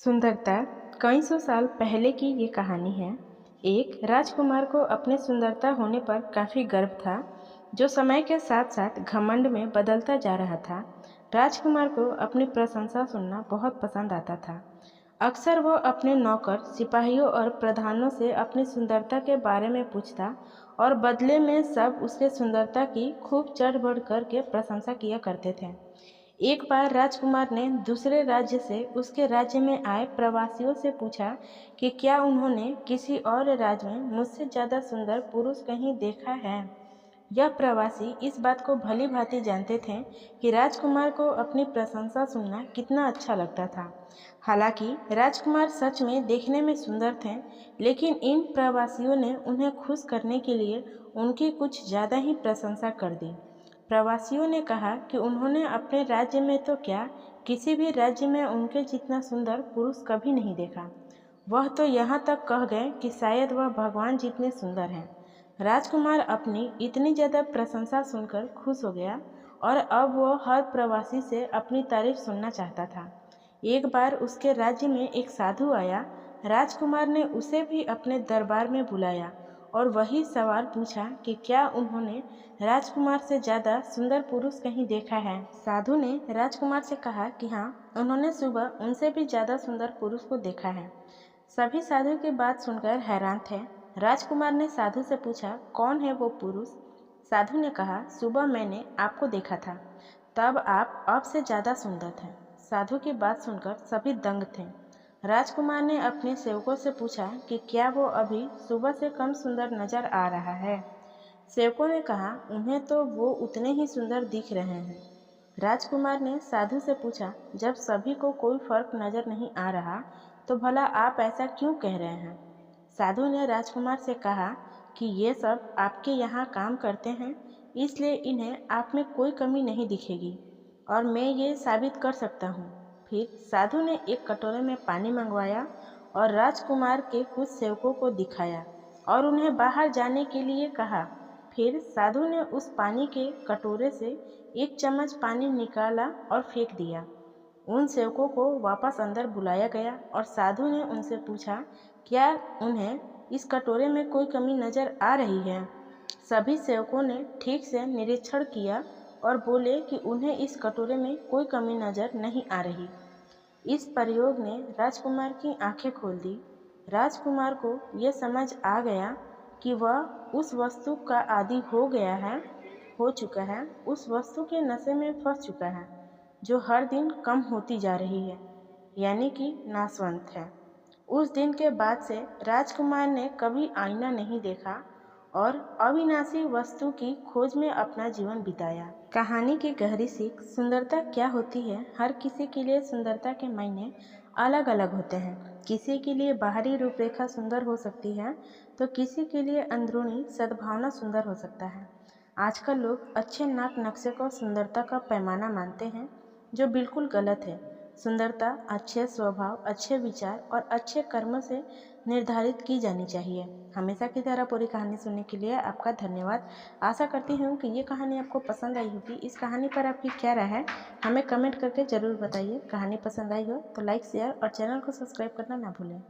सुंदरता कई सौ साल पहले की ये कहानी है। एक राजकुमार को अपने सुंदरता होने पर काफ़ी गर्व था, जो समय के साथ साथ घमंड में बदलता जा रहा था। राजकुमार को अपनी प्रशंसा सुनना बहुत पसंद आता था। अक्सर वो अपने नौकर, सिपाहियों और प्रधानों से अपनी सुंदरता के बारे में पूछता और बदले में सब उसके सुंदरता की खूब चढ़ बढ़ कर के प्रशंसा किया करते थे। एक बार राजकुमार ने दूसरे राज्य से उसके राज्य में आए प्रवासियों से पूछा कि क्या उन्होंने किसी और राज्य में मुझसे ज़्यादा सुंदर पुरुष कहीं देखा है। यह प्रवासी इस बात को भली भांति जानते थे कि राजकुमार को अपनी प्रशंसा सुनना कितना अच्छा लगता था। हालांकि राजकुमार सच में देखने में सुंदर थे, लेकिन इन प्रवासियों ने उन्हें खुश करने के लिए उनकी कुछ ज़्यादा ही प्रशंसा कर दी। प्रवासियों ने कहा कि उन्होंने अपने राज्य में तो क्या, किसी भी राज्य में उनके जितना सुंदर पुरुष कभी नहीं देखा। वह तो यहाँ तक कह गए कि शायद वह भगवान जितने सुंदर हैं। राजकुमार अपनी इतनी ज़्यादा प्रशंसा सुनकर खुश हो गया और अब वह हर प्रवासी से अपनी तारीफ सुनना चाहता था। एक बार उसके राज्य में एक साधु आया। राजकुमार ने उसे भी अपने दरबार में बुलाया और वही सवाल पूछा कि क्या उन्होंने राजकुमार से ज़्यादा सुंदर पुरुष कहीं देखा है। साधु ने राजकुमार से कहा कि हाँ, उन्होंने सुबह उनसे भी ज़्यादा सुंदर पुरुष को देखा है। सभी साधु की बात सुनकर हैरान थे। राजकुमार ने साधु से पूछा, कौन है वो पुरुष। साधु ने कहा, सुबह मैंने आपको देखा था, तब आप अब से ज़्यादा सुंदर थे। साधु की बात सुनकर सभी दंग थे। राजकुमार ने अपने सेवकों से पूछा कि क्या वो अभी सुबह से कम सुंदर नजर आ रहा है। सेवकों ने कहा, उन्हें तो वो उतने ही सुंदर दिख रहे हैं। राजकुमार ने साधु से पूछा, जब सभी को कोई फर्क नजर नहीं आ रहा, तो भला आप ऐसा क्यों कह रहे हैं। साधु ने राजकुमार से कहा कि ये सब आपके यहाँ काम करते हैं, इसलिए इन्हें आप में कोई कमी नहीं दिखेगी और मैं ये साबित कर सकता हूँ। फिर साधु ने एक कटोरे में पानी मंगवाया और राजकुमार के कुछ सेवकों को दिखाया और उन्हें बाहर जाने के लिए कहा। फिर साधु ने उस पानी के कटोरे से एक चम्मच पानी निकाला और फेंक दिया। उन सेवकों को वापस अंदर बुलाया गया और साधु ने उनसे पूछा, क्या उन्हें इस कटोरे में कोई कमी नज़र आ रही है। सभी सेवकों ने ठीक से निरीक्षण किया और बोले कि उन्हें इस कटोरे में कोई कमी नज़र नहीं आ रही। इस प्रयोग ने राजकुमार की आंखें खोल दी। राजकुमार को यह समझ आ गया कि वह उस वस्तु का आदी हो चुका है, उस वस्तु के नशे में फंस चुका है जो हर दिन कम होती जा रही है, यानी कि नाशवंत है। उस दिन के बाद से राजकुमार ने कभी आईना नहीं देखा और अविनाशी वस्तु की खोज में अपना जीवन बिताया। कहानी की गहरी सीख, सुंदरता क्या होती है। हर किसी के लिए सुंदरता के मायने अलग अलग होते हैं। किसी के लिए बाहरी रूपरेखा सुंदर हो सकती है, तो किसी के लिए अंदरूनी सद्भावना सुंदर हो सकता है। आजकल लोग अच्छे नाक नक्शे को सुंदरता का पैमाना मानते हैं, जो बिल्कुल गलत है। सुंदरता अच्छे स्वभाव, अच्छे विचार और अच्छे कर्मों से निर्धारित की जानी चाहिए। हमेशा की तरह पूरी कहानी सुनने के लिए आपका धन्यवाद। आशा करती हूँ कि ये कहानी आपको पसंद आई होगी। इस कहानी पर आपकी क्या राय है, हमें कमेंट करके ज़रूर बताइए। कहानी पसंद आई हो तो लाइक, शेयर और चैनल को सब्सक्राइब करना ना भूलें।